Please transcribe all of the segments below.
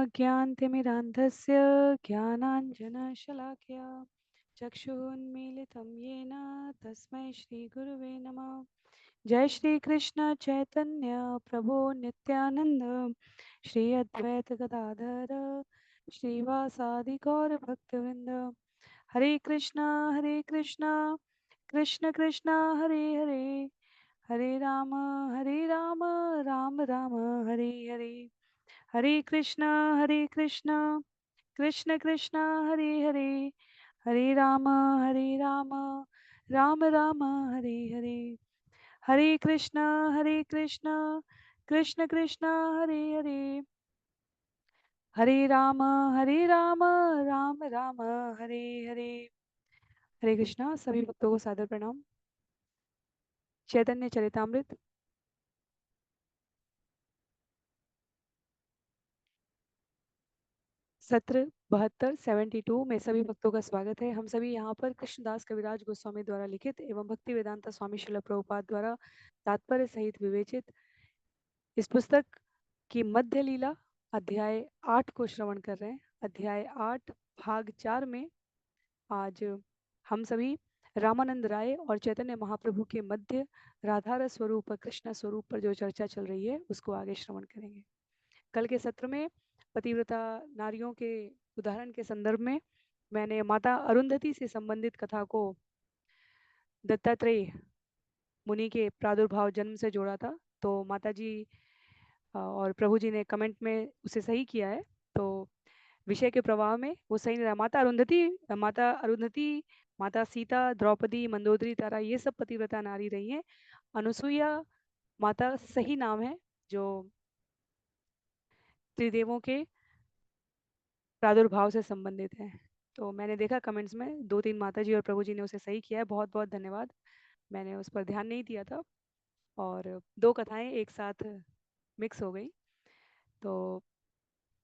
ओमज्ञानतिमिरान्धस्य ज्ञानाञ्जनशलाकया चक्षुरुन्मीलितं येन तस्मै श्रीगुरुवे नमः। जय श्री कृष्ण चैतन्य प्रभु नित्यानंद श्री अद्वैत गदाधर श्रीवासादि गौर भक्तवृंद। हरे कृष्णा कृष्ण कृष्ण हरे हरे, हरे राम राम राम हरे हरे। हरे कृष्ण कृष्ण कृष्ण हरे हरे, हरे राम राम राम हरे हरे। हरे कृष्ण कृष्ण कृष्ण हरे हरे, हरे राम राम राम हरे हरे। हरे कृष्णा। सभी भक्तों को सादर प्रणाम। चैतन्य चरितामृत सत्र 72 में सभी भक्तों का स्वागत है। हम सभी यहाँ पर कृष्णदास कविराज गोस्वामी द्वारा लिखित एवं भक्ति वेदांता स्वामी श्रील प्रभुपाद द्वारा तात्पर्य सहित विवेचित इस पुस्तक की मध्य लीला अध्याय 8 को श्रवण कर रहे हैं। अध्याय 8 भाग 4 में आज हम सभी रामानंद राय और चैतन्य महाप्रभु के मध्य राधारस स्वरूप कृष्ण स्वरूप पर जो चर्चा चल रही है उसको आगे श्रवण करेंगे। कल के सत्र में पतिव्रता नारियों के उदाहरण के संदर्भ में मैंने माता अरुंधति से संबंधित कथा को दत्तात्रेय मुनि के प्रादुर्भाव जन्म से जोड़ा था। तो माता जी और प्रभु जी ने कमेंट में उसे सही किया है, तो विषय के प्रवाह में वो सही नहीं रहा। माता अरुंधति, माता सीता, द्रौपदी, मंदोदरी, तारा, ये सब पतिव्रता नारी रही हैं। अनुसुईया माता सही नाम है जो त्रिदेवों के प्रादुर्भाव से संबंधित है। तो मैंने देखा कमेंट्स में 2-3 माता जी और प्रभु जी ने उसे सही किया है, बहुत बहुत धन्यवाद। मैंने उस पर ध्यान नहीं दिया था और दो कथाएं एक साथ मिक्स हो गई। तो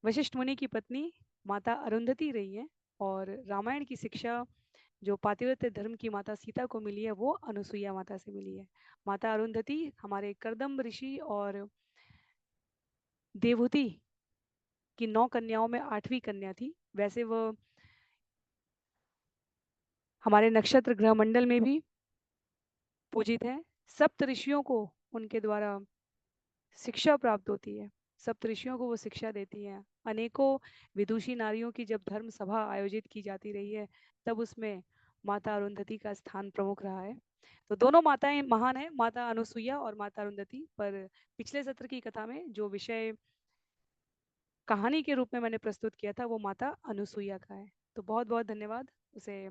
वशिष्ठ मुनि की पत्नी माता अरुंधति रही है और रामायण की शिक्षा जो पातिव्रत्य धर्म की माता सीता को मिली है वो अनुसुईया माता से मिली है। माता अरुंधति हमारे कर्दम ऋषि और देवहूति की 9 कन्याओं में 8वीं कन्या थी। वैसे वह हमारे नक्षत्र ग्रह मंडल में भी पूजित है। सप्त ऋषियों को उनके द्वारा शिक्षा प्राप्त होती है, सप्त ऋषियों को वो शिक्षा देती हैं। अनेकों विदुषी नारियों की जब धर्म सभा आयोजित की जाती रही है तब उसमें माता अरुंधति का स्थान प्रमुख रहा है। तो दोनों माताएं महान है, माता अनुसुईया और माता अरुंधति। पर पिछले सत्र की कथा में जो विषय कहानी के रूप में मैंने प्रस्तुत किया था वो माता अनुसुईया का है। तो बहुत बहुत धन्यवाद उसे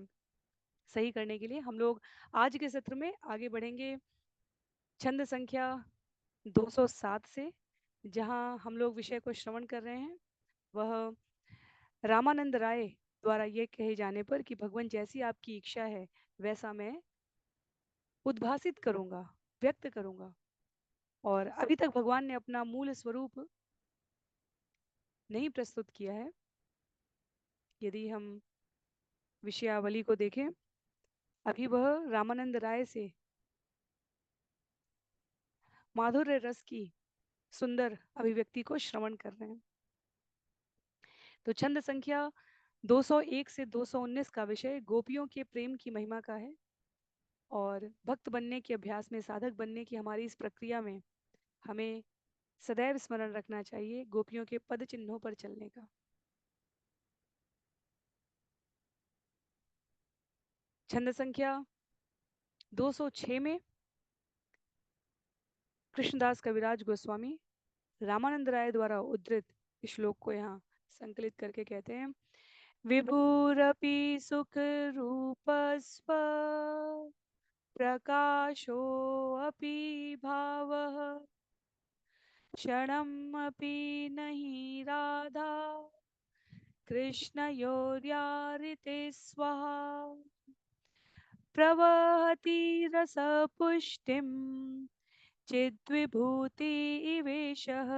सही करने के लिए। हम लोग आज के सत्र में आगे बढ़ेंगे छंद संख्या 207 से, जहां हम लोग विषय को श्रवण कर रहे हैं वह रामानंद राय द्वारा ये कहे जाने पर कि भगवान जैसी आपकी इच्छा है वैसा मैं उद्भासित करूंगा, व्यक्त करूंगा। और अभी तक भगवान ने अपना मूल स्वरूप नहीं प्रस्तुत किया है। यदि हम विषयावली को देखें, अभी वह रामानंद राय से माधुर्य रस की सुंदर अभिव्यक्ति को श्रवण कर रहे हैं। तो छंद संख्या 201 से 219 का विषय गोपियों के प्रेम की महिमा का है और भक्त बनने के अभ्यास में, साधक बनने की हमारी इस प्रक्रिया में हमें सदैव स्मरण रखना चाहिए गोपियों के पद चिन्हों पर चलने का। छंद संख्या 206 में कृष्णदास कविराज गोस्वामी रामानंद राय द्वारा उद्धृत श्लोक को यहाँ संकलित करके कहते हैं, विभुरपि सुख रूपस्व प्रकाशो अपि भावः क्षणमपि नहि राधा कृष्णयोर्यारिते स्वाहा प्रवहति रसपुष्टिं चिद्विभूति इवेशः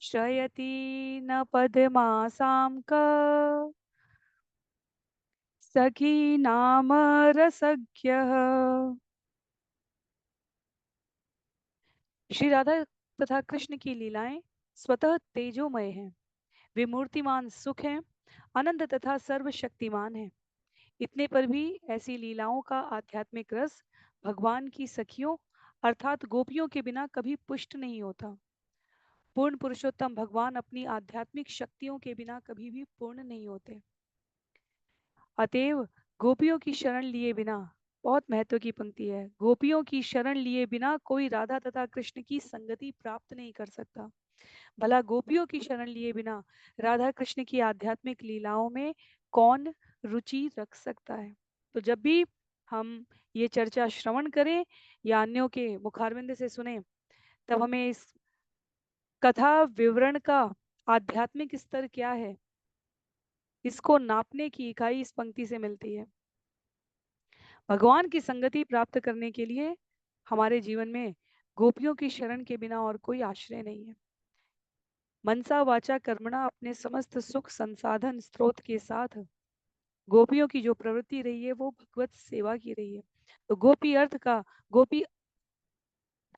श्रयति न पद्मासां क सखी नाम रसज्ञः। श्री राधा तथा कृष्ण की लीलाएं स्वतः तेजोमय हैं, वे मूर्तिमान सुख हैं, अनंत तथा सर्वशक्तिमान हैं। इतने पर भी ऐसी लीलाओं का आध्यात्मिक रस भगवान की सखियों अर्थात गोपियों के बिना कभी पुष्ट नहीं होता। पूर्ण पुरुषोत्तम भगवान अपनी आध्यात्मिक शक्तियों के बिना कभी भी पूर्ण नहीं होते। अतएव गोपियों की शरण लिए बिना, बहुत महत्व की पंक्ति है, गोपियों की शरण लिए बिना कोई राधा तथा कृष्ण की संगति प्राप्त नहीं कर सकता। भला गोपियों की शरण लिए बिना राधा कृष्ण की आध्यात्मिक लीलाओं में कौन रुचि रख सकता है। तो जब भी हम ये चर्चा श्रवण करें या अन्यों के मुखारविंद से सुने, तब हमें इस कथा विवरण का आध्यात्मिक स्तर क्या है, इसको नापने की इकाई इस पंक्ति से मिलती है। भगवान की संगति प्राप्त करने के लिए हमारे जीवन में गोपियों की शरण के बिना और कोई आश्रय नहीं है। मनसा वाचा कर्मणा अपने समस्त सुख संसाधन स्रोत के साथ गोपियों की जो प्रवृत्ति रही है वो भगवत सेवा की रही है। तो गोपी अर्थ का, गोपी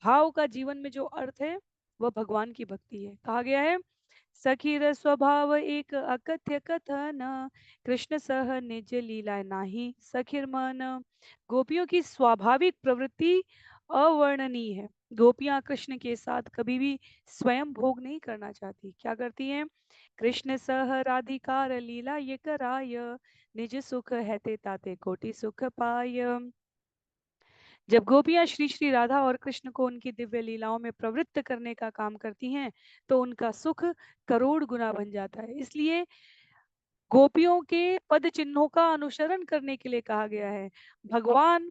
भाव का जीवन में जो अर्थ है वह भगवान की भक्ति है। कहा गया है सखीर स्वभाव एक अकथ्य कथन, कृष्ण सह निज लीला नाही सखीर मन। गोपियों की स्वाभाविक प्रवृत्ति अवर्णनीय है। गोपियां कृष्ण के साथ कभी भी स्वयं भोग नहीं करना चाहती। क्या करती हैं? कृष्ण सह राधिकार लीला ये कराय, निज सुख है ते ताते कोटि सुख पाय। जब गोपियां श्री श्री राधा और कृष्ण को उनकी दिव्य लीलाओं में प्रवृत्त करने का काम करती हैं तो उनका सुख करोड़ गुना बन जाता है। इसलिए गोपियों के पद चिन्हों का अनुसरण करने के लिए कहा गया है। भगवान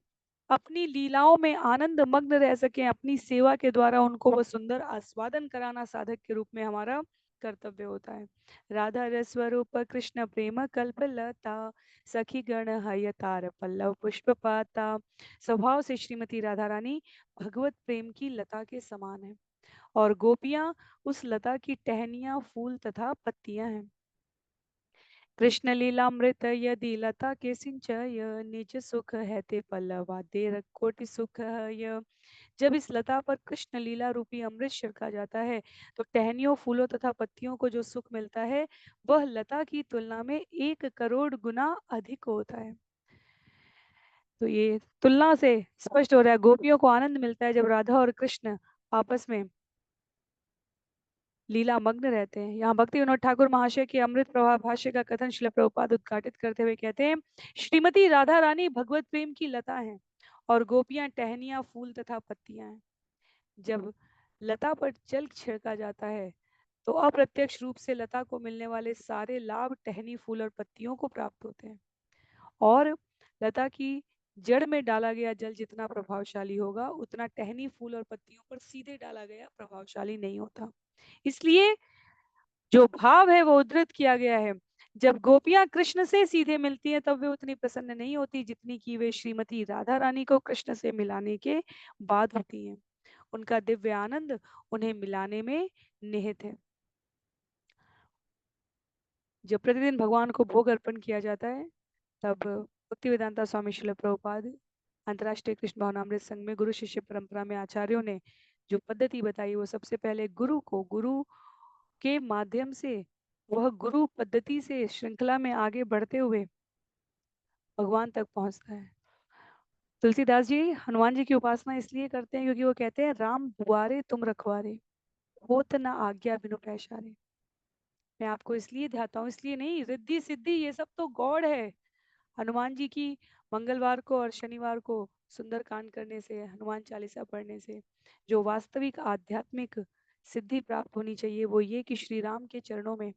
अपनी लीलाओं में आनंद मग्न रह सके, अपनी सेवा के द्वारा उनको वो सुंदर आस्वादन कराना साधक के रूप में हमारा कर्तव्य होता है। राधा रस्वरूप कृष्ण प्रेम कल्प लता, सखी गण हय तार पल्लव पुष्प पाता। स्वभाव से श्रीमती राधा रानी भगवत प्रेम की लता के समान है और गोपियां उस लता की टहनियां, फूल तथा पत्तियां हैं। कृष्ण लीलामृत यदि लता के सिंचय, निज सुख है ते पल्लवा दे कोटि सुख है। जब इस लता पर कृष्ण लीला रूपी अमृत छिड़का जाता है तो टहनियों, फूलों तथा पत्तियों को जो सुख मिलता है वह लता की तुलना में 1 करोड़ गुना अधिक होता है। तो ये तुलना से स्पष्ट हो रहा है गोपियों को आनंद मिलता है जब राधा और कृष्ण आपस में लीला मग्न रहते हैं। यहाँ भक्ति विनोद ठाकुर महाशय के अमृत प्रवाह भाष्य का कथन श्रील प्रभुपाद उद्घाटित करते हुए कहते हैं, श्रीमती राधा रानी भगवत प्रेम की लता हैं और गोपियां टहनियां, फूल तथा पत्तियां हैं। जब लता पर जल छिड़का जाता है तो अप्रत्यक्ष रूप से लता को मिलने वाले सारे लाभ टहनी, फूल और पत्तियों को प्राप्त होते हैं और लता की जड़ में डाला गया जल जितना प्रभावशाली होगा उतना टहनी, फूल और पत्तियों पर सीधे डाला गया प्रभावशाली नहीं होता। इसलिए जो भाव है वो उद्धृत किया गया है, जब गोपियां कृष्ण से सीधे मिलती हैं तब वे उतनी प्रसन्न नहीं होती जितनी कि वे श्रीमती राधा रानी को कृष्ण से मिलाने के बाद होती हैं। उनका दिव्य आनंद उन्हें मिलाने में निहित है। जब प्रतिदिन भगवान को भोग अर्पण किया जाता है तब भक्ति वेदांता स्वामी श्रील प्रभुपाद अंतर्राष्ट्रीय कृष्ण भावनामृत संघ में गुरु शिष्य परंपरा में आचार्यों ने जो पद्धति बताई वो सबसे पहले गुरु के माध्यम से, वह गुरु पद्धति से श्रृंखला में आगे बढ़ते हुए भगवान तक पहुंचता है। तुलसीदास जी हनुमान जी की उपासना इसलिए करते हैं क्योंकि वो कहते हैं राम दुआरे तुम रखवारे, होत न आज्ञा बिनु पैसारे। मैं आपको इसलिए ध्याता हूँ, इसलिए नहीं, रिद्धि सिद्धि ये सब तो गॉड है। हनुमान जी की मंगलवार को और शनिवार को सुंदर कांड करने से, हनुमान चालीसा पढ़ने से जो वास्तविक आध्यात्मिक सिद्धि प्राप्त होनी चाहिए वो ये कि श्री राम के चरणों में,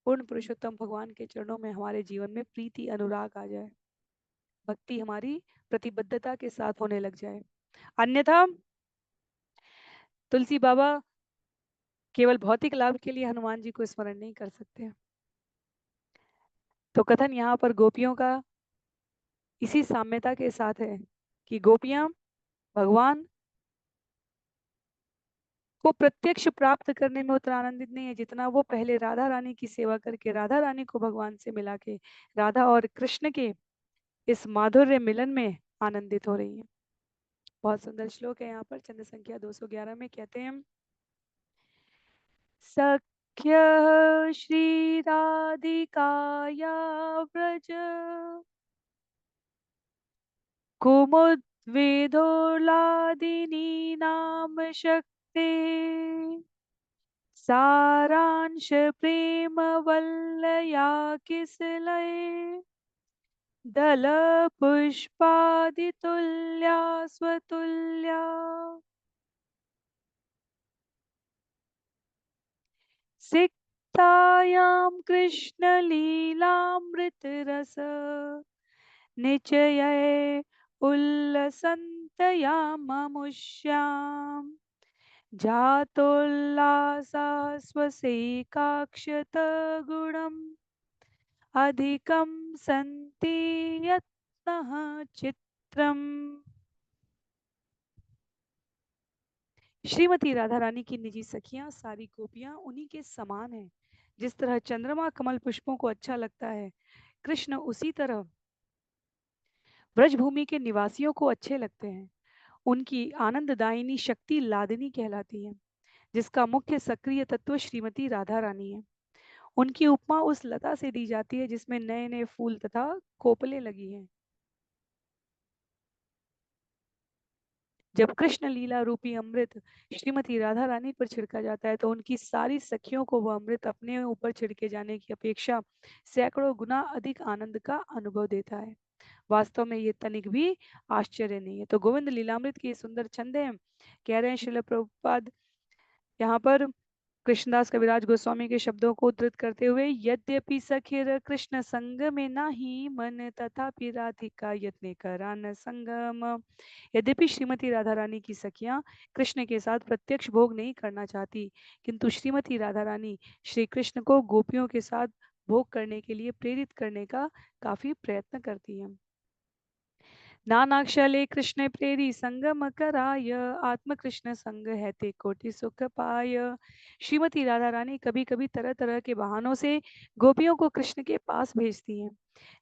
पूर्ण पुरुषोत्तम भगवान के चरणों में हमारे जीवन में प्रीति अनुराग आ जाए, भक्ति हमारी प्रतिबद्धता के साथ होने लग जाए। अन्यथा तुलसी बाबा केवल भौतिक लाभ के लिए हनुमान जी को स्मरण नहीं कर सकते। तो कथन यहाँ पर गोपियों का इसी साम्यता के साथ है कि गोपियां भगवान को प्रत्यक्ष प्राप्त करने में उतना आनंदित नहीं है जितना वो पहले राधा रानी की सेवा करके राधा रानी को भगवान से मिला के राधा और कृष्ण के इस माधुर्य मिलन में आनंदित हो रही है। बहुत सुंदर श्लोक है यहाँ पर, चंद्र संख्या 211 में कहते हैं, सख्यः श्रीराधिकाया व्रज कुमुद्वेदोलादिनी नाम शक्ते सारांश प्रेम वल्लया किसलये दल पुष्पादितुल्या स्वतुल्या सिक्तायां कृष्णलीलामृतरस निचये उल्लसन्तयाममुष्याम् जातोल्लासा स्वसेकाक्षत गुणम् अधिकं सन्ति यत्नः चित्रम्। श्रीमती राधा रानी की निजी सखियां सारी गोपियां उन्हीं के समान हैं। जिस तरह चंद्रमा कमल पुष्पों को अच्छा लगता है, कृष्ण उसी तरह ब्रजभूमि के निवासियों को अच्छे लगते हैं। उनकी आनंददायिनी शक्ति लादिनी कहलाती है, जिसका मुख्य सक्रिय तत्व श्रीमती राधा रानी है। उनकी उपमा उस लता से दी जाती है जिसमें नए नए फूल तथा कोपलें लगी हैं। जब कृष्ण लीला रूपी अमृत श्रीमती राधा रानी पर छिड़का जाता है तो उनकी सारी सखियों को वह अमृत अपने ऊपर छिड़के जाने की अपेक्षा सैकड़ों गुना अधिक आनंद का अनुभव देता है। वास्तव में ये तनिक भी आश्चर्य नहीं है। तो गोविंद लीलामृत की सुंदर छंद है। कह रहे हैं श्रील प्रभुपाद यहाँ पर कृष्णदास कविराज गोस्वामी के शब्दों को उद्धृत करते हुए, यद्यपि सखिर कृष्ण संग में नाही मन तथापि राधिका यत्ने करा न संगम। यद्यपि श्रीमती राधा रानी की सखियां कृष्ण के साथ प्रत्यक्ष भोग नहीं करना चाहती, किंतु श्रीमती राधा रानी श्री कृष्ण को गोपियों के साथ भोग करने के लिए प्रेरित करने का काफी प्रयत्न करती हैं। नानाक्षले कृष्ण प्रेरी संगम कराय आत्म कृष्ण संग है ते कोटि सुख पाय। श्रीमती राधा रानी कभी कभी तरह तरह के बहानों से गोपियों को कृष्ण के पास भेजती हैं,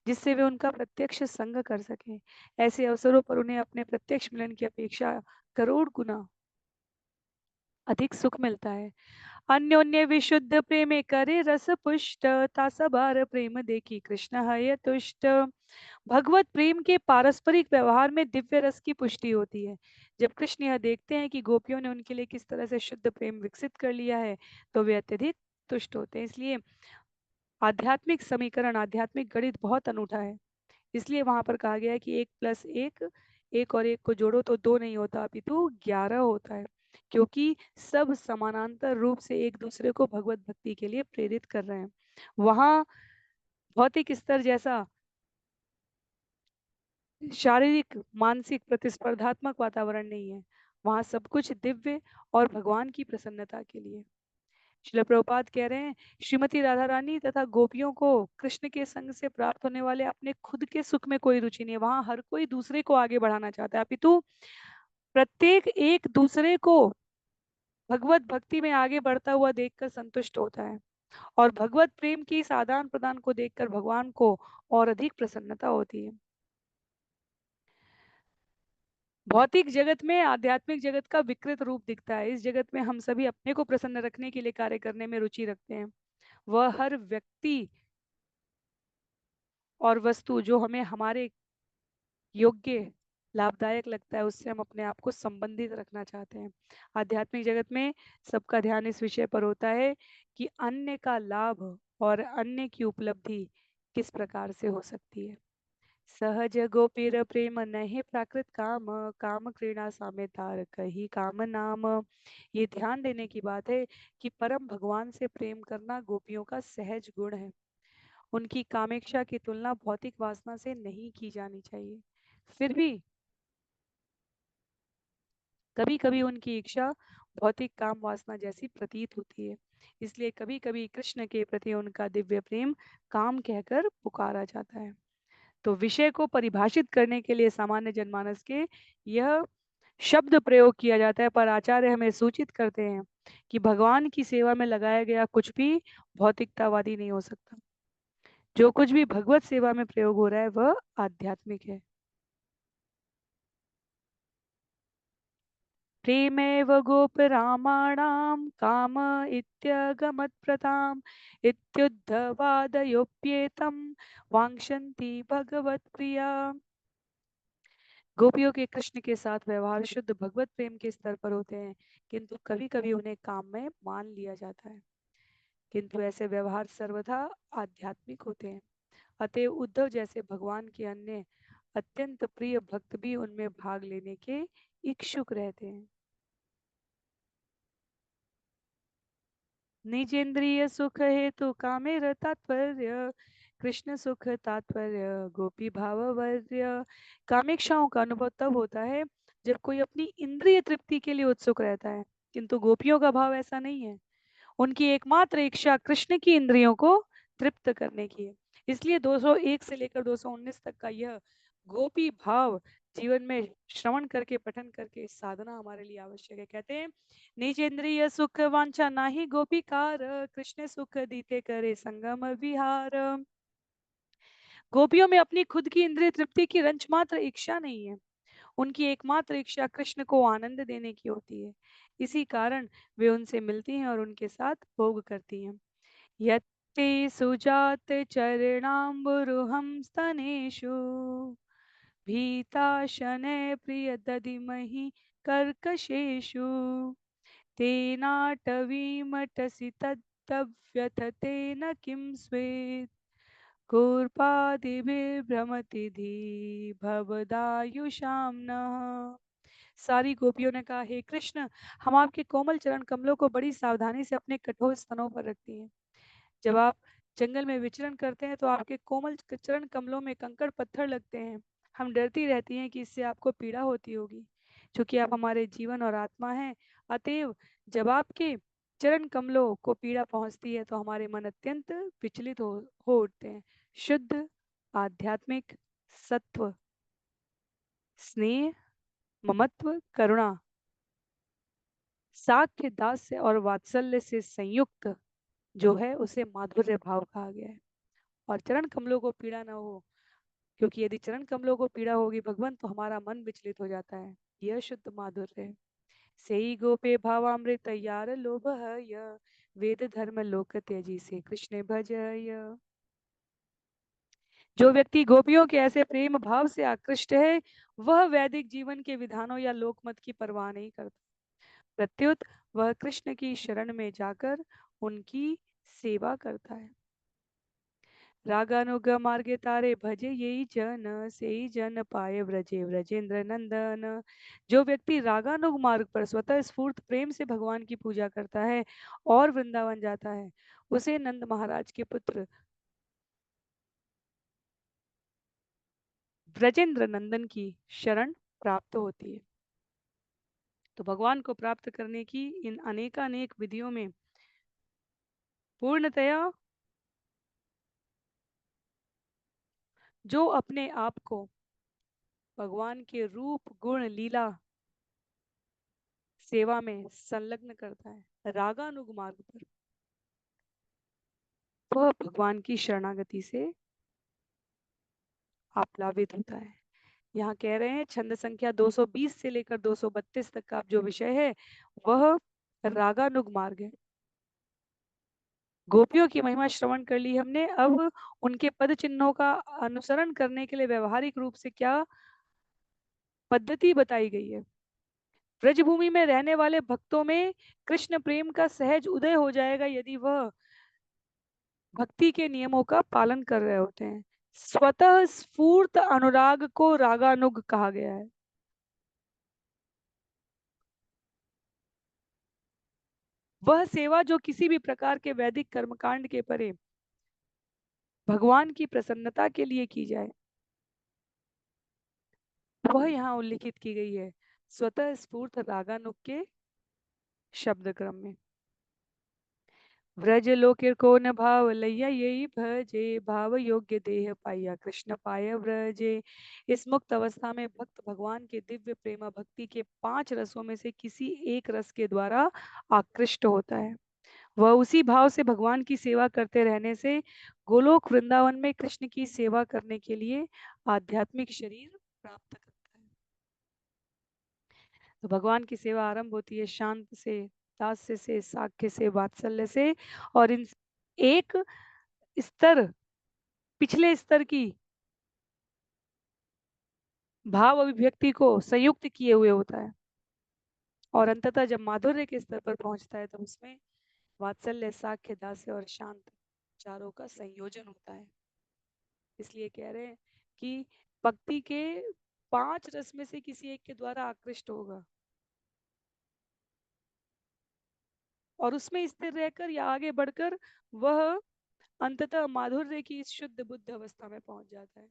जिससे वे उनका प्रत्यक्ष संग कर सकें। ऐसे अवसरों पर उन्हें अपने प्रत्यक्ष मिलन की अपेक्षा करोड़ गुना अधिक सुख मिलता है। अन्योन्य विशुद्ध प्रेमे करे रस पुष्ट तासबार प्रेम देखी कृष्ण हय तुष्ट। भगवत प्रेम के पारस्परिक व्यवहार में दिव्य रस की पुष्टि होती है। जब कृष्ण यह देखते हैं कि गोपियों ने उनके लिए किस तरह से शुद्ध प्रेम विकसित कर लिया है तो वे अत्यधिक तुष्ट होते हैं। इसलिए आध्यात्मिक समीकरण, आध्यात्मिक गणित बहुत अनूठा है। इसलिए वहां पर कहा गया है कि 1+1, एक और एक को जोड़ो तो 2 नहीं होता अपितु 11 होता है, क्योंकि सब समानांतर रूप से एक दूसरे को भगवत भक्ति के लिए प्रेरित कर रहे हैं। वहां भौतिक स्तर जैसा शारीरिक मानसिक प्रतिस्पर्धात्मक वातावरण नहीं है। वहां सब कुछ दिव्य और भगवान की प्रसन्नता के लिए। श्रील प्रभुपाद कह रहे हैं, श्रीमती राधा रानी तथा गोपियों को कृष्ण के संग से प्राप्त होने वाले अपने खुद के सुख में कोई रुचि नहीं है। वहां हर कोई दूसरे को आगे बढ़ाना चाहता है, अपितु प्रत्येक एक दूसरे को भगवत भक्ति में आगे बढ़ता हुआ देखकर संतुष्ट होता है, और भगवत प्रेम की इस आदान प्रदान को देखकर भगवान को और अधिक प्रसन्नता होती है। भौतिक जगत में आध्यात्मिक जगत का विकृत रूप दिखता है। इस जगत में हम सभी अपने को प्रसन्न रखने के लिए कार्य करने में रुचि रखते हैं। वह हर व्यक्ति और वस्तु जो हमें हमारे योग्य लाभदायक लगता है उससे हम अपने आप को संबंधित रखना चाहते हैं। आध्यात्मिक जगत में सबका ध्यान इस विषय पर होता है कि अन्य का लाभ और अन्य की उपलब्धि किस प्रकार से हो सकती है। सहज गोपीर प्रेम नहीं प्राकृत काम काम क्रीड़ा सामे तार कही काम नाम। ये ध्यान देने की बात है कि परम भगवान से प्रेम करना गोपियों का सहज गुण है। उनकी कामेक्षा की तुलना भौतिक वासना से नहीं की जानी चाहिए। फिर भी कभी कभी उनकी इच्छा भौतिक काम वासना जैसी प्रतीत होती है। इसलिए कभी कभी कृष्ण के प्रति उनका दिव्य प्रेम काम कहकर पुकारा जाता है। तो विषय को परिभाषित करने के लिए सामान्य जनमानस के यह शब्द प्रयोग किया जाता है, पर आचार्य हमें सूचित करते हैं कि भगवान की सेवा में लगाया गया कुछ भी भौतिकतावादी नहीं हो सकता। जो कुछ भी भगवत सेवा में प्रयोग हो रहा है वह आध्यात्मिक है। प्रेमेव गोपरामाणां काम इत्यगमत्प्रताम् इत्युद्धवादयोप्येतं वाञ्छन्ति भगवत्प्रिया। गोपियों के कृष्ण के साथ व्यवहार शुद्ध भगवत प्रेम के स्तर पर होते हैं, किंतु कभी कभी उन्हें काम में मान लिया जाता है, किंतु ऐसे व्यवहार सर्वथा आध्यात्मिक होते हैं। अतएव उद्धव जैसे भगवान के अन्य अत्यंत प्रिय भक्त भी उनमें भाग लेने के इच्छुक रहते हैं। निजेंद्रिय सुख हेतु कामेर तात्पर्य कृष्ण सुख तात्पर्य गोपी भाववर्य। कामेक्षाओं का अनुभव तब होता है जब कोई अपनी इंद्रिय तृप्ति के लिए उत्सुक रहता है, किंतु गोपियों का भाव ऐसा नहीं है। उनकी एकमात्र इच्छा कृष्ण की इंद्रियों को तृप्त करने की है। इसलिए 201 से लेकर 219 तक का यह गोपी भाव जीवन में श्रवण करके पठन करके साधना हमारे लिए आवश्यक है। कहते हैं निजेंद्रिय सुख वांछा नाही गोपीकार कृष्ण सुख दीते करे संगम विहार। गोपियों में अपनी खुद की इंद्रिय तृप्ति की रंच मात्र इच्छा नहीं है, उनकी एकमात्र इच्छा कृष्ण को आनंद देने की होती है। इसी कारण वे उनसे मिलती हैं और उनके साथ भोग करती हैं। यत्ते सुजात चरणाम्बुरुहं स्तनेषु भीता शनै प्रिय दधिमहि कर्कशेषु तेनाटवीमटसि तद्व्यथतेन किं स्वेत् कूर्पादिभिर्भ्रमति धी भवदायुषां नः। सारी गोपियों ने कहा, हे कृष्ण, हम आपके कोमल चरण कमलों को बड़ी सावधानी से अपने कठोर स्तनों पर रखती हैं। जब आप जंगल में विचरण करते हैं तो आपके कोमल चरण कमलों में कंकड़ पत्थर लगते हैं। हम डरती रहती हैं कि इससे आपको पीड़ा होती होगी, क्योंकि आप हमारे जीवन और आत्मा हैं। अतएव जब आपके चरण कमलों को पीड़ा पहुंचती है तो हमारे मन अत्यंत विचलित हो उठते हैं। शुद्ध आध्यात्मिक सत्व, स्नेह, ममत्व, करुणा, साख्य, दास्य और वात्सल्य से संयुक्त जो है उसे माधुर्य भाव कहा गया है। और चरण कमलों को पीड़ा न हो, क्योंकि यदि चरण कमलों को पीड़ा होगी भगवान तो हमारा मन विचलित हो जाता है। यह शुद्ध माधुर्य है। सेई गोपे भावामृत यार लोभ य वेद धर्म लोक त्यजी से कृष्ण भजय। जो व्यक्ति गोपियों के ऐसे प्रेम भाव से आकृष्ट है वह वैदिक जीवन के विधानों या लोकमत की परवाह नहीं करता, प्रत्युत वह कृष्ण की शरण में जाकर उनकी सेवा करता है। रागानुग मार्गे तारे भजे यही जन से जन पाए व्रजे व्रजेंद्र नंदन। जो व्यक्ति रागानुग मार्ग पर स्वतः स्फूर्त प्रेम से भगवान की पूजा करता है और वृंदावन जाता है, उसे नंद महाराज के पुत्र व्रजेंद्र नंदन की शरण प्राप्त होती है। तो भगवान को प्राप्त करने की इन अनेकानेक विधियों में पूर्णतया जो अपने आप को भगवान के रूप गुण लीला सेवा में संलग्न करता है रागानुग मार्ग पर, वह भगवान की शरणागति से आप्लावित होता है। यहाँ कह रहे हैं छंद संख्या 220 से लेकर 232 तक का जो विषय है वह रागानुग मार्ग है। गोपियों की महिमा श्रवण कर ली हमने। अब उनके पद चिन्हों का अनुसरण करने के लिए व्यवहारिक रूप से क्या पद्धति बताई गई है। ब्रजभूमि में रहने वाले भक्तों में कृष्ण प्रेम का सहज उदय हो जाएगा यदि वह भक्ति के नियमों का पालन कर रहे होते हैं। स्वतः स्फूर्त अनुराग को रागानुग कहा गया है। वह सेवा जो किसी भी प्रकार के वैदिक कर्मकांड के परे भगवान की प्रसन्नता के लिए की जाए, वह यहाँ उल्लिखित की गई है स्वतः स्फूर्त रागानुग के शब्द क्रम में। व्रज लोकिर को न भाव लैया यही भजे भाव योग्य देह पाया कृष्ण पाय व्रजे। इस मुक्त अवस्था में भक्त भगवान के दिव्य प्रेमा भक्ति के 5 रसों में से किसी एक रस के द्वारा आकृष्ट होता है। वह उसी भाव से भगवान की सेवा करते रहने से गोलोक वृंदावन में कृष्ण की सेवा करने के लिए आध्यात्मिक शरीर प्राप्त करता है। तो भगवान की सेवा आरंभ होती है शांत से, दास्य से, साक्ष्य से, वात्सल्य से, और इन एक स्तर, पिछले स्तर की भाव अभिव्यक्ति को संयुक्त किए हुए होता है, और अंततः जब माधुर्य के स्तर पर पहुंचता है तो उसमें वात्सल्य, साक्ष्य, दास्य और शांत चारों का संयोजन होता है। इसलिए कह रहे हैं कि भक्ति के 5 रस में से किसी एक के द्वारा आकृष्ट होगा और उसमें स्थिर रहकर या आगे बढ़कर वह अंततः माधुर्य की इस शुद्ध बुद्ध अवस्था में पहुंच जाता है।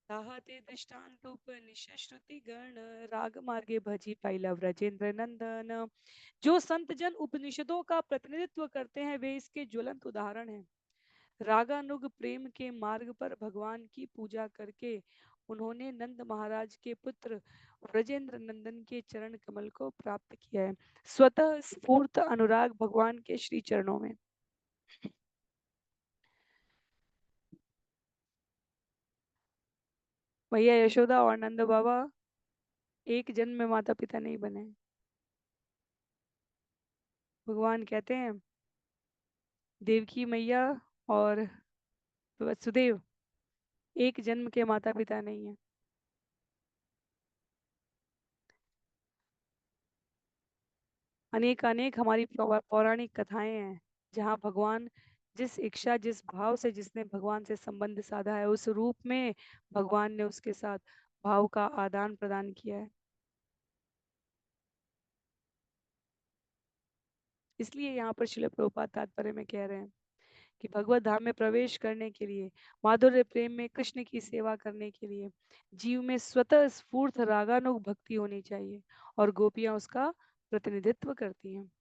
ताहाते दृष्टान्तोपनिषद श्रुति गण राग मार्गे भजी पाइला व्रजेंद्र नंदन। जो संत जन उपनिषदों का प्रतिनिधित्व करते हैं वे इसके ज्वलंत उदाहरण हैं। रागानुग प्रेम के मार्ग पर भगवान की पूजा करके उन्होंने नंद महाराज के पुत्र व्रजेंद्र नंदन के चरण कमल को प्राप्त किया है। स्वतः स्फूर्त अनुराग भगवान के श्री चरणों में। भैया यशोदा और नंद बाबा एक जन्म में माता पिता नहीं बने। भगवान कहते हैं देवकी मैया और वसुदेव एक जन्म के माता पिता नहीं है। अनेक अनेक हमारी पौराणिक कथाएं हैं जहाँ भगवान जिस इच्छा, जिस भाव से जिसने भगवान से संबंध साधा है उस रूप में भगवान ने उसके साथ भाव का आदान प्रदान किया है। इसलिए यहाँ पर श्रील प्रभुपाद तात्पर्य में कह रहे हैं कि भगवत धाम में प्रवेश करने के लिए, माधुर्य प्रेम में कृष्ण की सेवा करने के लिए जीव में स्वतः स्फूर्त रागानुग भक्ति होनी चाहिए, और गोपियां उसका प्रतिनिधित्व करती हैं।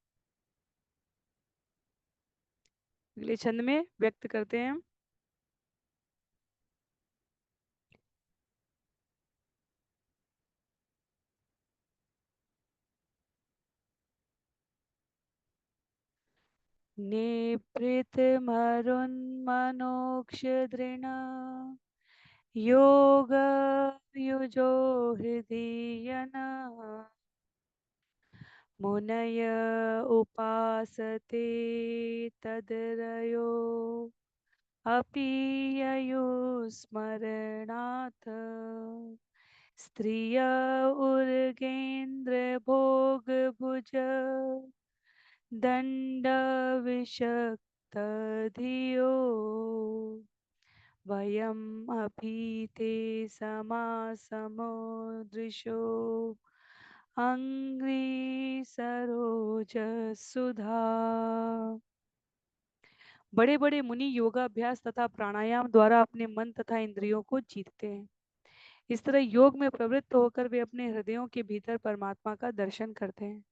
अगले छंद में व्यक्त करते हैं। निपृत मरुन्मनोक्ष दृण योग युजो हृदयन मुनय उपासते तदरयो अपि ययुस्मरणात् स्त्रिय उर्गेन्द्र भोग भुज दंड विषक्त धियो वयम अभीते समासमो दृशो अंग्री सरोज सुधा। बड़े बड़े मुनि योगाभ्यास तथा प्राणायाम द्वारा अपने मन तथा इंद्रियों को जीतते हैं। इस तरह योग में प्रवृत्त होकर वे अपने हृदयों के भीतर परमात्मा का दर्शन करते हैं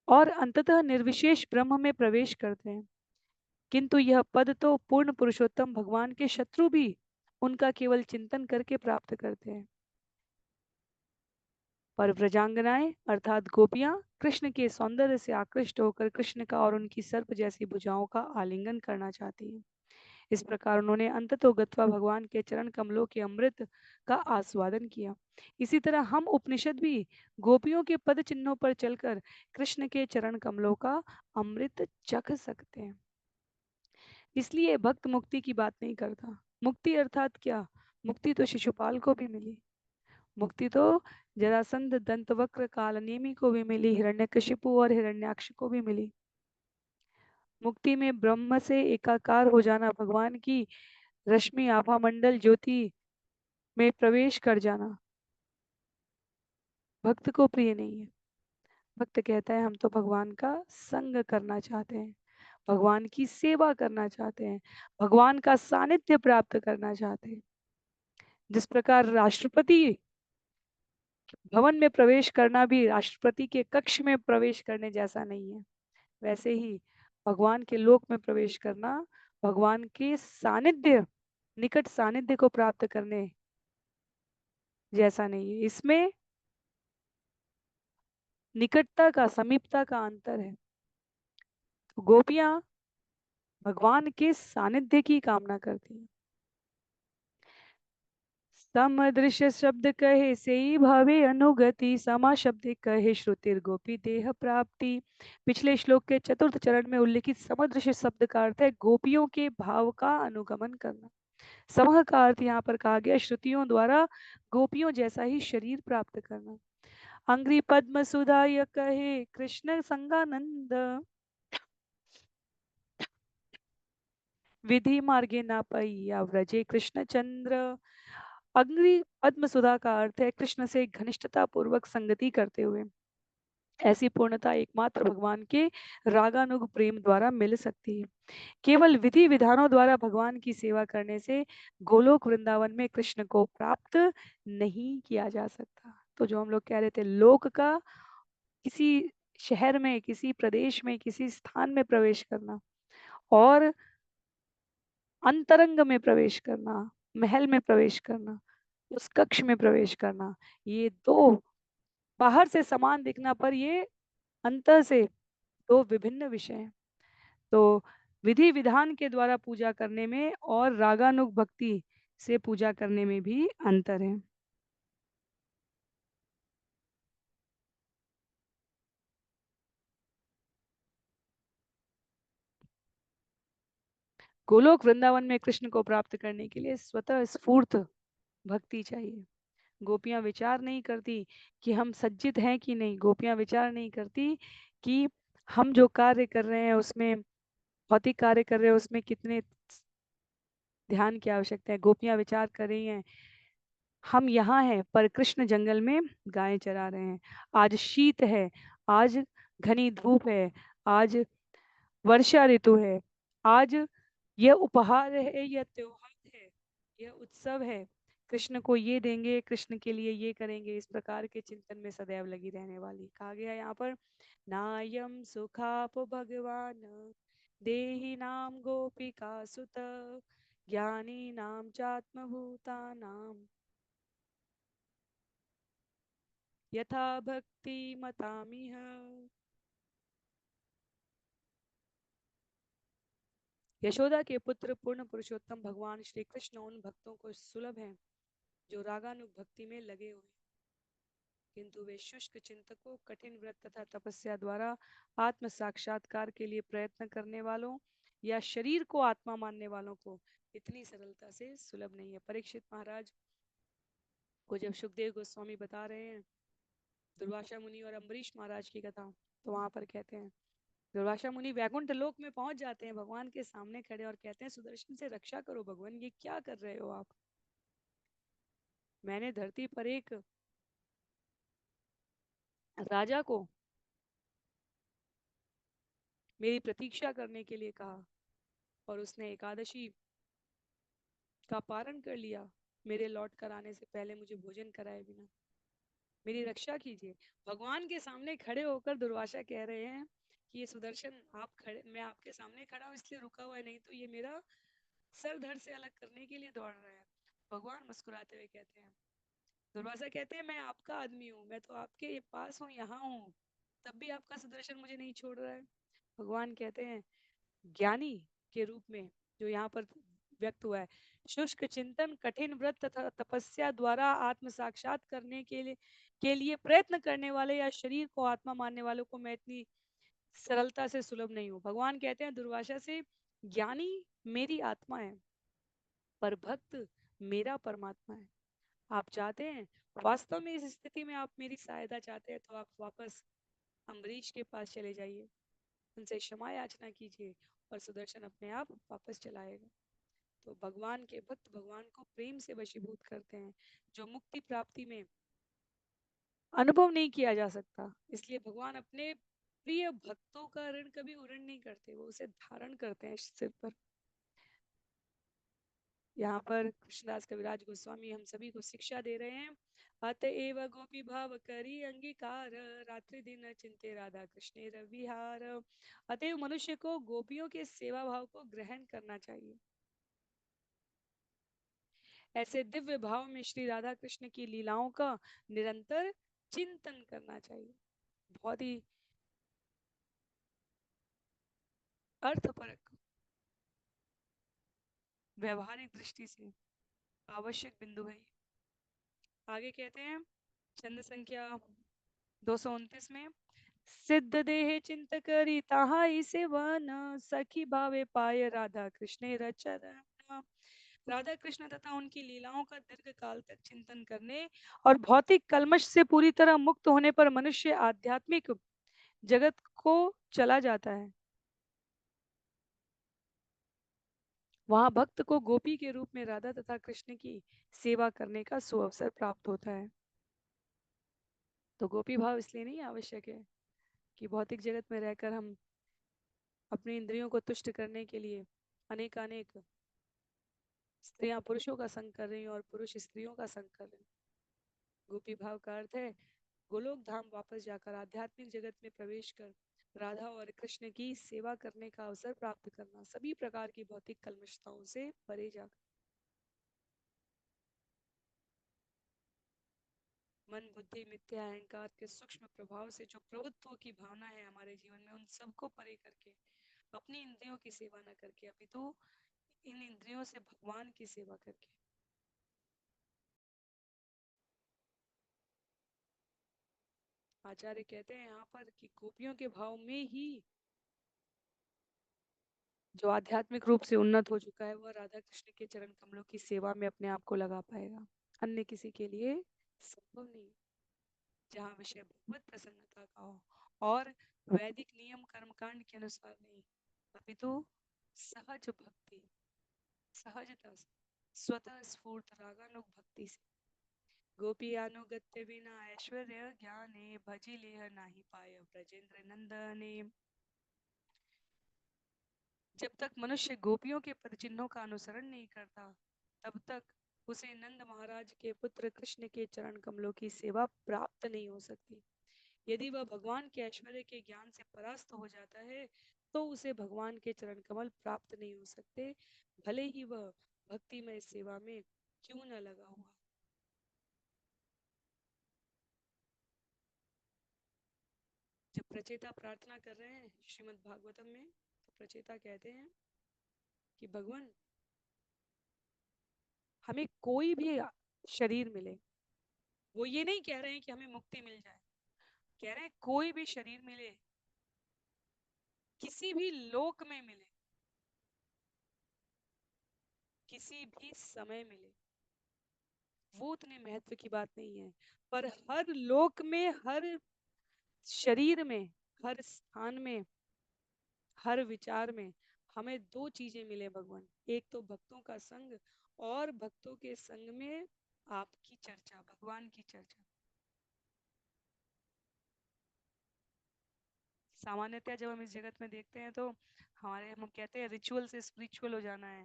और अंततः निर्विशेष ब्रह्म में प्रवेश करते हैं। किंतु यह पद तो पूर्ण पुरुषोत्तम भगवान के शत्रु भी उनका केवल चिंतन करके प्राप्त करते हैं। पर व्रजांगनाएं अर्थात गोपियां कृष्ण के सौंदर्य से आकृष्ट होकर कृष्ण का और उनकी सर्प जैसी भुजाओं का आलिंगन करना चाहती हैं। इस प्रकार उन्होंने अंततो गत्वा भगवान के चरण कमलों के अमृत का आस्वादन किया। इसी तरह हम उपनिषद भी गोपियों के पद चिन्हों पर चलकर कृष्ण के चरण कमलों का अमृत चख सकते हैं। इसलिए भक्त मुक्ति की बात नहीं करता। मुक्ति अर्थात क्या? मुक्ति तो शिशुपाल को भी मिली, मुक्ति तो जरासंध दंतवक्र कालनेमी को भी मिली, हिरण्यकशिपु और हिरण्याक्ष को भी मिली। मुक्ति में ब्रह्म से एकाकार हो जाना, भगवान की रश्मि आभा मंडल ज्योति में प्रवेश कर जाना भक्त को प्रिय नहीं है। भक्त कहता है हम तो भगवान का संग करना चाहते हैं, भगवान की सेवा करना चाहते हैं, भगवान का सानिध्य प्राप्त करना चाहते हैं। जिस प्रकार राष्ट्रपति भवन में प्रवेश करना भी राष्ट्रपति के कक्ष में प्रवेश करने जैसा नहीं है, वैसे ही भगवान के लोक में प्रवेश करना भगवान के सानिध्य, निकट सानिध्य को प्राप्त करने जैसा नहीं है। इसमें निकटता का, समीपता का अंतर है। तो गोपियां भगवान के सानिध्य की कामना करती हैं। समदृश्य शब्द कहे सेई भावे अनुगति, समा शब्द कहे श्रुतिर गोपी देह प्राप्ति। पिछले श्लोक के चतुर्थ चरण में उल्लिखित समदृश्य शब्द का अर्थ है गोपियों के भाव का अनुगमन करना। समह का अर्थ यहाँ पर कहा गया श्रुतियों द्वारा गोपियों जैसा ही शरीर प्राप्त करना। अंग्री पद्म सुधाय कहे कृष्ण संगानंद, विधि मार्गे ना पैया व्रजे कृष्ण चंद्र। अंग्री पद्म सुधा का अर्थ है कृष्ण से घनिष्ठता पूर्वक संगति करते हुए। ऐसी पूर्णता एकमात्र भगवान के रागानुग प्रेम द्वारा मिल सकती है। केवल विधि विधानों द्वारा भगवान की सेवा करने से गोलोक वृंदावन में कृष्ण को प्राप्त नहीं किया जा सकता। तो जो हम लोग कह रहे थे लोक का किसी शहर में, किसी प्रदेश में, किसी स्थान में प्रवेश करना और अंतरंग में प्रवेश करना, महल में प्रवेश करना, उस कक्ष में प्रवेश करना, ये दो बाहर से समान दिखना पर ये अंतर से दो विभिन्न विषय हैं। तो विधि विधान के द्वारा पूजा करने में और रागानुग भक्ति से पूजा करने में भी अंतर है। गोलोक वृंदावन में कृष्ण को प्राप्त करने के लिए स्वतः स्फूर्त भक्ति चाहिए। गोपियां विचार नहीं करती कि हम सज्जित हैं कि नहीं, गोपियां विचार नहीं करती कि हम जो कार्य कर रहे हैं उसमें, भौतिक कार्य कर रहे हैं उसमें कितने ध्यान की आवश्यकता है। गोपियां विचार कर रही हैं हम यहाँ हैं पर कृष्ण जंगल में गायें चरा रहे हैं। आज शीत है, आज घनी धूप है, आज वर्षा ऋतु है, आज यह उपहार है, यह त्योहार है, यह उत्सव है, कृष्ण को ये देंगे, कृष्ण के लिए ये करेंगे। इस प्रकार के चिंतन में सदैव लगी रहने वाली। कहा गया यहाँ पर नायम सुखाप भगवान देहि नाम गोपिका सुत, ज्ञानी नाम चात्मभूता नाम यथा भक्ति मतामिह। यशोदा के पुत्र पूर्ण पुरुषोत्तम भगवान श्री कृष्ण उन भक्तों को सुलभ हैं जो रागानुग भक्ति में लगे हुए, किंतु वे शुष्क चिंतकों, कठिन व्रत तथा तपस्या द्वारा आत्म साक्षात्कार के लिए प्रयत्न करने वालों या शरीर को आत्मा मानने वालों को इतनी सरलता से सुलभ नहीं है। परीक्षित महाराज को जब सुखदेव गोस्वामी बता रहे हैं दुर्वासा मुनि और अम्बरीश महाराज की कथा, तो वहां पर कहते हैं दुर्वासा मुनि वैकुंठ लोक में पहुंच जाते हैं, भगवान के सामने खड़े और कहते हैं सुदर्शन से रक्षा करो भगवान, ये क्या कर रहे हो आप। मैंने धरती पर एक राजा को मेरी प्रतीक्षा करने के लिए कहा और उसने एकादशी का पारण कर लिया, मेरे लौट कर आने से पहले मुझे भोजन कराए बिना, मेरी रक्षा कीजिए। भगवान के सामने खड़े होकर दुर्वासा कह रहे हैं कि ये सुदर्शन आप खड़े, मैं आपके सामने खड़ा हूँ इसलिए रुका हुआ है, नहीं तो ये मेरा सर धड़ से अलग करने के लिए दौड़ रहा है। भगवान मुस्कुराते हुए कहते हैं, दुर्वासा कहते हैं मैं आपका आदमी हूँ, मैं तो आपके पास हूँ, यहाँ हूँ, तब भी आपका सुदर्शन मुझे नहीं छोड़ रहा है। भगवान कहते हैं ज्ञानी के रूप में जो यहाँ पर व्यक्त हुआ है, शुष्क चिंतन, कठिन व्रत तथा तपस्या द्वारा आत्म साक्षात करने के लिए प्रयत्न करने वाले या शरीर को आत्मा मानने वालों को मैं इतनी सरलता से सुलभ नहीं हूँ। भगवान कहते हैं दुर्वासा से ज्ञानी मेरी आत्मा है पर भक्त मेरा परमात्मा है। आप चाहते हैं वास्तव में इस स्थिति में आप मेरी सहायता चाहते हैं तो आप वापस अम्बरीश के पास चले जाइए, उनसे क्षमा याचना कीजिए और सुदर्शन अपने आप वापस चलाएगा। तो भगवान के भक्त भगवान को प्रेम से वशीभूत करते हैं जो मुक्ति प्राप्ति में अनुभव नहीं किया जा सकता। इसलिए भगवान अपने प्रिय भक्तों का ऋण कभी उऋण नहीं करते, वो उसे धारण करते हैं सिर पर। यहाँ पर कृष्णदास कविराज गोस्वामी हम सभी को शिक्षा दे रहे हैं, अतएव गोपी भाव करी अंगीकार, रात्रि दिन चिंते राधा कृष्ण रविहार। अतएव मनुष्य को गोपियों के सेवा भाव को ग्रहण करना चाहिए। ऐसे दिव्य भाव में श्री राधा कृष्ण की लीलाओं का निरंतर चिंतन करना चाहिए। बहुत ही अर्थपरक, व्यवहारिक दृष्टि से आवश्यक बिंदु है। आगे कहते हैं छंद संख्या 229 में, सिद्ध देह चिंत करी ताहा सेवन, सखी भावे पाए राधा कृष्ण रचरण। राधा कृष्ण तथा उनकी लीलाओं का दीर्घ काल तक चिंतन करने और भौतिक कलमश से पूरी तरह मुक्त होने पर मनुष्य आध्यात्मिक जगत को चला जाता है। वहां भक्त को गोपी के रूप में राधा तथा कृष्ण की सेवा करने का सुअवसर प्राप्त होता है। तो गोपी भाव इसलिए नहीं आवश्यक है कि भौतिक जगत में रहकर हम अपनी इंद्रियों को तुष्ट करने के लिए अनेकानेक स्त्रियां पुरुषों का संग कर रही हैं और पुरुष स्त्रियों का संग कर रहे हैं। गोपी भाव का अर्थ है गोलोक धाम वापस जाकर आध्यात्मिक जगत में प्रवेश कर राधा और कृष्ण की सेवा करने का अवसर प्राप्त करना, सभी प्रकार की भौतिक कलमशताओं से परे जाकर। मन बुद्धि मिथ्या अहंकार के सूक्ष्म प्रभाव से जो प्रभुत्व की भावना है हमारे जीवन में, उन सबको परे करके अपनी इंद्रियों की सेवा न करके अपितु इन इंद्रियों से भगवान की सेवा करके। आचार्य कहते हैं यहाँ पर कि गोपियों के भाव में ही जो आध्यात्मिक रूप से उन्नत हो चुका है वह राधा कृष्ण के चरण कमलों की सेवा में अपने आप को लगा पाएगा, अन्य किसी के लिए संभव नहीं। जहाँ विषय भगवत प्रसन्नता का हो और वैदिक नियम कर्मकांड के अनुसार नहीं, अपितु सहज भक्ति, सहजता से, स्वतः स्फूर्त रागानुग भक्ति से। गोपी अनुगत्य बिना ऐश्वर्य ज्ञाने भजी लेह नाही पाय ब्रजेंद्र नंदने। जब तक मनुष्य गोपियों के पद चिन्हों का अनुसरण नहीं करता, तब तक उसे नंद महाराज के पुत्र कृष्ण के चरण कमलों की सेवा प्राप्त नहीं हो सकती। यदि वह भगवान के ऐश्वर्य के ज्ञान से परास्त हो जाता है तो उसे भगवान के चरण कमल प्राप्त नहीं हो सकते, भले ही वह भक्तिमय सेवा में क्यों न लगा हुआ। जब प्रचेता प्रार्थना कर रहे हैं श्रीमद् भागवतम में, तो प्रचेता कहते हैं कि भगवान हमें कोई भी शरीर मिले, वो ये नहीं कह रहे हैं कि हमें मुक्ति मिल जाए, कह रहे हैं कोई भी शरीर मिले, किसी भी लोक में मिले, किसी भी समय मिले, वो उतने महत्व की बात नहीं है। पर हर लोक में, हर शरीर में, हर स्थान में, हर विचार में हमें दो चीजें मिले भगवान, एक तो भक्तों का संग और भक्तों के संग में आपकी चर्चा, भगवान की चर्चा। सामान्यतः जब हम इस जगत में देखते हैं तो हम कहते हैं रिचुअल से स्पिरिचुअल हो जाना है,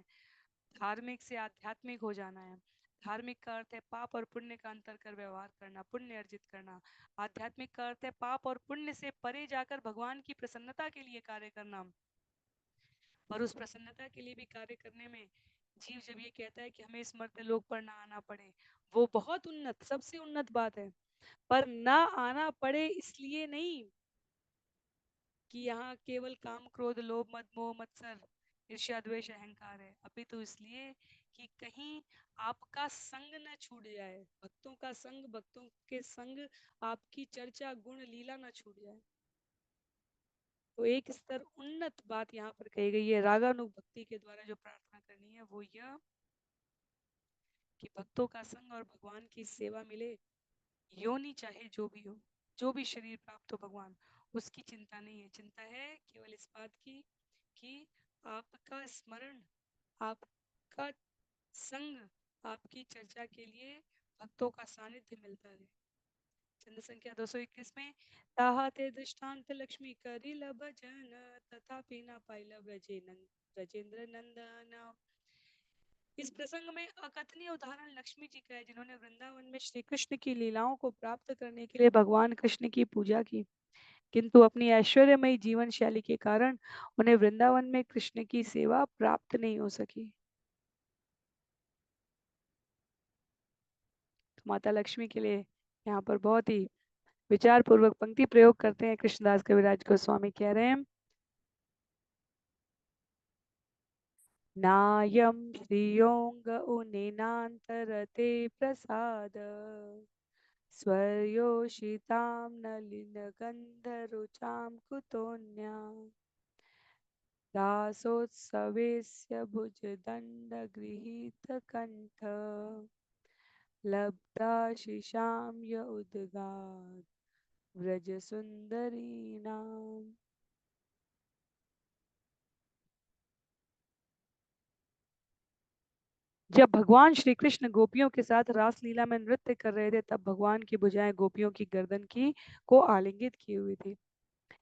धार्मिक से आध्यात्मिक हो जाना है। धार्मिक का अर्थ है पाप और पुण्य का अंतर कर व्यवहार करना, पुण्य अर्जित करना। आध्यात्मिक का अर्थ है पाप और पुण्य से परे जाकर भगवान की प्रसन्नता के लिए कार्य करना। और उस प्रसन्नता के लिए भी कार्य करने में जीव जब ये कहता है कि हमें इस मर्त्य लोक पर ना आना पड़े, वो बहुत उन्नत, सबसे उन्नत बात है। पर ना आना पड़े इसलिए नहीं कि यहाँ केवल काम क्रोध लोभ मद मोह मत्सर ईर्ष्या द्वेष अहंकार है, अभी तो इसलिए कि कहीं आपका संग न छूट जाए, भक्तों का संग, भक्तों के संग आपकी चर्चा गुण लीला न छूट जाए। तो एक स्तर उन्नत बात यहाँ पर कही गई है, रागानुग भक्ति के द्वारा जो प्रार्थना करनी है वो यह कि भक्तों का संग और भगवान की सेवा मिले, योनि चाहे जो भी हो, जो भी शरीर प्राप्त हो भगवान, उसकी चिंता नहीं है। चिंता है केवल इस बात की कि आपका स्मरण, आपका संग, आपकी चर्चा के लिए भक्तों का सानिध्य मिलता रहे। चंद संख्या 221 में, ताहा ते दृष्टांत लक्ष्मी करिल भजन तथापि न पाइल ब्रजेंद्र नंदन। इस प्रसंग में अकथनीय उदाहरण लक्ष्मी जी का है, जिन्होंने वृंदावन में श्री कृष्ण की लीलाओं को प्राप्त करने के लिए भगवान कृष्ण की पूजा की, किंतु अपनी ऐश्वर्यमयी जीवन शैली के कारण उन्हें वृंदावन में कृष्ण की सेवा प्राप्त नहीं हो सकी। तो माता लक्ष्मी के लिए यहाँ पर बहुत ही विचार पूर्वक पंक्ति प्रयोग करते हैं कृष्णदास कविराज गोस्वामी, कह रहे हैं नायं श्रियोऽङ्ग उनेनान्तरते प्रसाद स्वर्योषितां नलिनगन्धरुचां कुतोऽन्या दासोत्सवेस्य भुजदण्डगृहीतकण्ठ लब्धा शिशां य उद्गात् व्रजसुन्दरीणाम्। जब भगवान श्री कृष्ण गोपियों के साथ रासलीला में नृत्य कर रहे थे तब भगवान की भुजाएं गोपियों की गर्दन की को आलिंगित की हुई थी।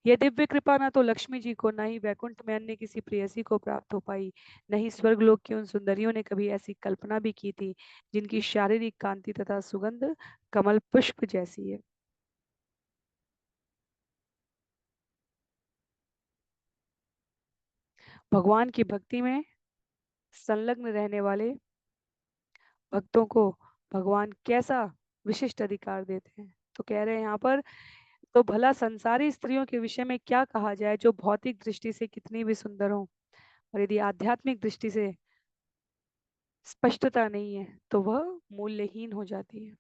यह दिव्य कृपा न तो लक्ष्मी जी को, न ही वैकुंठ में अन्य किसी प्रेयसी को प्राप्त हो पाई, न ही स्वर्गलोक की उन सुंदरियों ने कभी ऐसी कल्पना भी की थी जिनकी शारीरिक कांति तथा सुगंध कमल पुष्प जैसी है। भगवान की भक्ति में संलग्न रहने वाले भक्तों को भगवान कैसा विशिष्ट अधिकार देते हैं। तो कह रहे हैं यहाँ पर, तो भला संसारी स्त्रियों के विषय में क्या कहा जाए जो भौतिक दृष्टि से कितनी भी सुंदर हो, और यदि आध्यात्मिक दृष्टि से स्पष्टता नहीं है तो वह मूल्यहीन हो जाती है।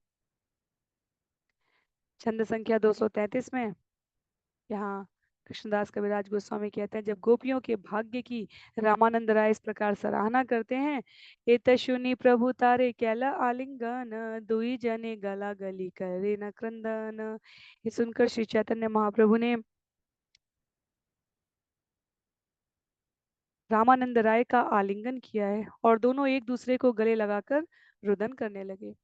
छंद संख्या 233 में यहाँ कृष्णदास कविराज गोस्वामी कहते हैं, जब गोपियों के भाग्य की रामानंद राय इस प्रकार सराहना करते हैं, एतशुनि प्रभु तारे कैला आलिंगन दुई जने गला गली करे न क्रंदन। ये सुनकर श्री चैतन्य महाप्रभु ने रामानंद राय का आलिंगन किया है और दोनों एक दूसरे को गले लगाकर रुदन करने लगे।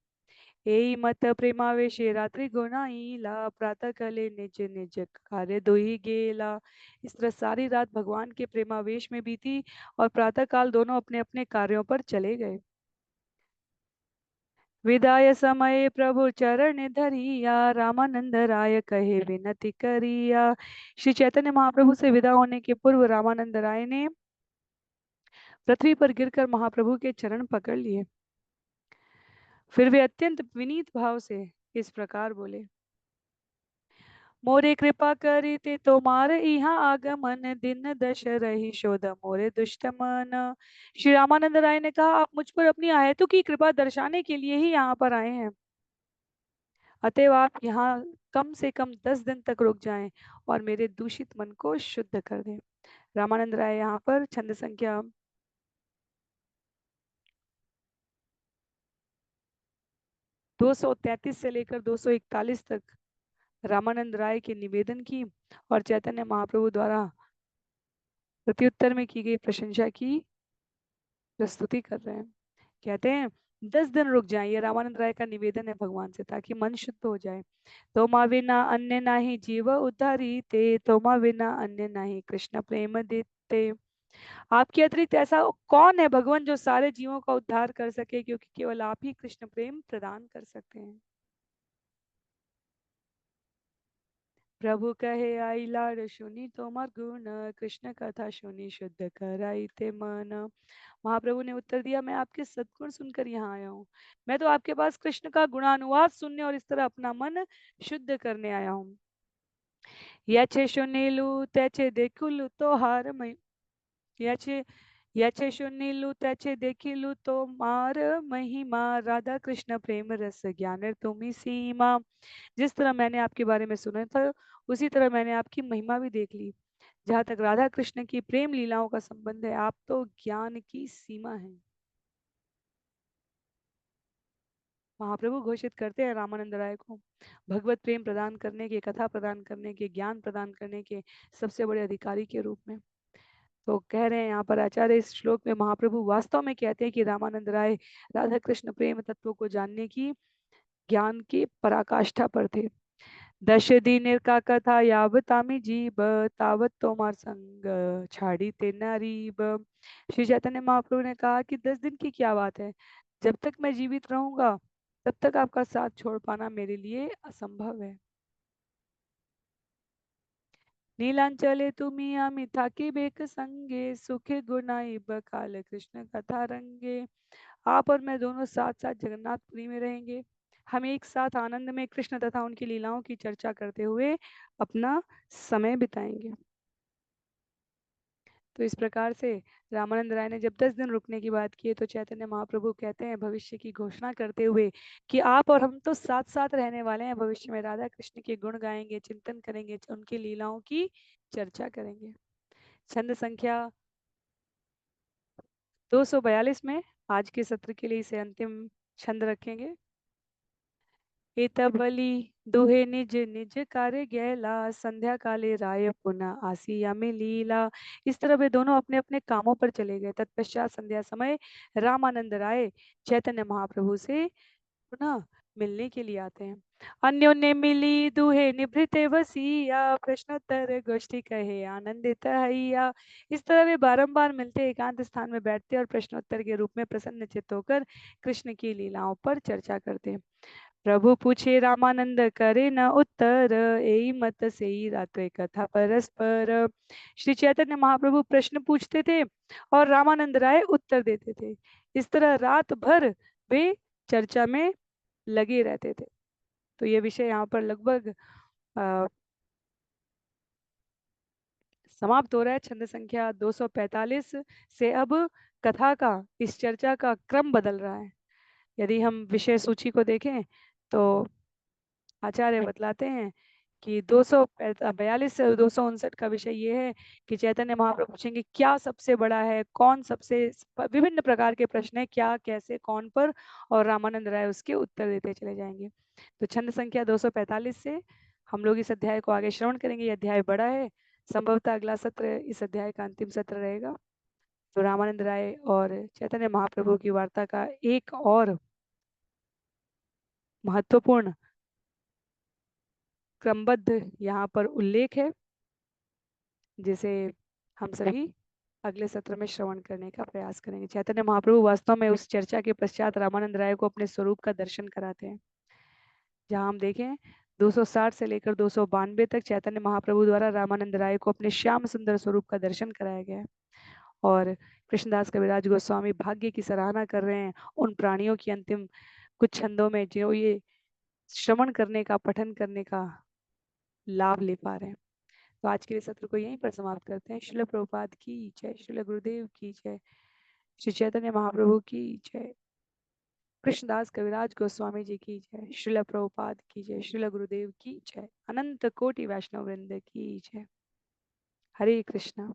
एई मत प्रेमावेशे रात्रि गुणाईला प्रातः कले निज निज कार्य दोही गेला। इस तरह सारी रात भगवान के प्रेमावेश में बीती और प्रातः काल दोनों अपने अपने कार्यों पर चले गए। विदाय समय प्रभु चरण धरिया रामानंद राय कहे विनती करिया। श्री चैतन्य महाप्रभु से विदा होने के पूर्व रामानंद राय ने पृथ्वी पर गिरकर महाप्रभु के चरण पकड़ लिए। फिर वे अत्यंत विनीत भाव से इस प्रकार बोले, मोरे कृपा करी ते तुम्हारे यहाँ आगमन दिन दश रही शोध मोरे दुष्ट मन। श्री रामानंद राय ने कहा, आप मुझ पर अपनी अहेतु की कृपा दर्शाने के लिए ही यहाँ पर आए हैं, अतएव आप यहाँ कम से कम 10 दिन तक रुक जाएं और मेरे दूषित मन को शुद्ध कर दें। रामानंद राय यहाँ पर छंद संख्या 233 से लेकर 241 तक रामानंद राय के निवेदन की और चैतन्य महाप्रभु द्वारा प्रत्युत्तर में की गई प्रशंसा की प्रस्तुति कर रहे हैं। कहते हैं, 10 दिन रुक जाए, ये रामानंद राय का निवेदन है भगवान से, ताकि मन शुद्ध हो जाए। तोमा विना अन्य नाही जीव उद्धारी ते, तोमा विना अन्य नाही कृष्ण प्रेम देते। आपके अतिरिक्त ऐसा कौन है भगवान जो सारे जीवों का उद्धार कर सके, क्योंकि केवल आप ही कृष्ण प्रेम प्रदान कर सकते हैं। प्रभु कहे आई लाड सुनी तोमर गुण, कृष्ण कथा सुनी शुद्ध कराई ते मन। महाप्रभु ने उत्तर दिया, मैं आपके सद्गुण सुनकर यहाँ आया हूँ। मैं तो आपके पास कृष्ण का गुणानुवाद सुनने और इस तरह अपना मन शुद्ध करने आया हूँ। याचे सुनीलू त्याचे देखुलू तो हार मै याचे याचे सुनीलू त्याचे देखिलू तो मार महिमा, राधा कृष्ण प्रेम रस ज्ञान तुम्ही सीमा। जिस तरह मैंने आपके बारे में सुना था उसी तरह मैंने आपकी महिमा भी देख ली। जहाँ तक राधा कृष्ण की प्रेम लीलाओं का संबंध है, आप तो ज्ञान की सीमा है। महाप्रभु घोषित करते हैं रामानंद राय को भगवत प्रेम प्रदान करने के, कथा प्रदान करने के, ज्ञान प्रदान करने के सबसे बड़े अधिकारी के रूप में। तो कह रहे हैं यहाँ पर आचार्य, इस श्लोक में महाप्रभु वास्तव में कहते हैं कि रामानंद राय राधा कृष्ण प्रेम तत्व को जानने की ज्ञान की पराकाष्ठा पर थे। दश दिन का कथा यावतामी जीव तावत तोमार संग छाड़ी ते नारीब। श्री चैतन्य महाप्रभु ने कहा कि 10 दिन की क्या बात है, जब तक मैं जीवित रहूंगा तब तक आपका साथ छोड़ पाना मेरे लिए असंभव है। नीलांचले तुम्ही आम्ही थाकी बेक संगे सुखे गुनाई बकाल कृष्ण कथा रंगे। आप और मैं दोनों साथ साथ जगन्नाथपुरी में रहेंगे। हम एक साथ आनंद में कृष्ण तथा उनकी लीलाओं की चर्चा करते हुए अपना समय बिताएंगे। तो इस प्रकार से रामानंद राय ने जब 10 दिन रुकने की बात की तो चैतन्य महाप्रभु कहते हैं भविष्य की घोषणा करते हुए कि आप और हम तो साथ साथ रहने वाले हैं, भविष्य में राधा कृष्ण के गुण गाएंगे, चिंतन करेंगे, उनकी लीलाओं की चर्चा करेंगे। छंद संख्या 242 में आज के सत्र के लिए इसे अंतिम छंद रखेंगे। एतबली दुहे निज निज कार्य गैला, संध्या काले राय पुनः आसिया में लीला। इस तरह वे दोनों अपने अपने कामों पर चले गए। तत्पश्चात संध्या समय रामानंद राय चैतन्य महाप्रभु से पुनः मिलने के लिए आते हैं। अन्योन्य मिली दुहे निभृते वसिया, प्रश्नोत्तर गोष्ठी कहे आनंदित हैया। इस तरह वे बारंबार मिलते, एकांत स्थान में बैठते और प्रश्नोत्तर के रूप में प्रसन्न चित्त होकर कृष्ण की लीलाओं पर चर्चा करते। प्रभु पूछे रामानंद करे न उत्तर, एई मत सेई रात्रे कथा परस्पर। श्री चैतन्य महाप्रभु प्रश्न पूछते थे और रामानंद राय उत्तर देते थे। इस तरह रात भर वे चर्चा में लगे रहते थे। तो ये विषय यहाँ पर लगभग समाप्त हो रहा है। छंद संख्या 245 से अब कथा का, इस चर्चा का क्रम बदल रहा है। यदि हम विषय सूची को देखें तो आचार्य बतलाते हैं कि 242 से 259 का विषय ये है कि चैतन्य महाप्रभु पूछेंगे क्या सबसे बड़ा है, कौन सबसे, विभिन्न प्रकार के प्रश्न है, क्या, कैसे, कौन पर, और रामानंद राय उसके उत्तर देते चले जाएंगे। तो छंद संख्या 245 से हम लोग इस अध्याय को आगे श्रवण करेंगे। यह अध्याय बड़ा है, संभवतः अगला सत्र इस अध्याय का अंतिम सत्र रहेगा। तो रामानंद राय और चैतन्य महाप्रभु की वार्ता का एक और महत्वपूर्ण क्रमबद्ध यहाँ पर उल्लेख है, जिसे हम सभी अगले सत्र में श्रवण करने का प्रयास करेंगे। चैतन्य महाप्रभु वास्तव में उस चर्चा के पश्चात रामानंद राय को अपने स्वरूप का दर्शन कराते हैं। जहां हम देखें 260 से लेकर 292 तक चैतन्य महाप्रभु द्वारा रामानंद राय को अपने श्याम सुंदर स्वरूप का दर्शन कराया गया है। और कृष्णदास कविराज गोस्वामी भाग्य की सराहना कर रहे हैं उन प्राणियों की अंतिम कुछ छंदों में जो ये श्रवण करने का, पठन करने का लाभ ले पा रहे हैं। तो आज के लिए सत्र को यहीं पर समाप्त करते हैं। श्रील प्रभुपाद की जय, श्रील गुरुदेव की जय, श्री चैतन्य महाप्रभु की जय, कृष्णदास कविराज गोस्वामी जी की जय, श्रील प्रभुपाद की जय, श्रील गुरुदेव की जय, अनंत कोटि वैष्णव वृंद की जय। हरे कृष्णा।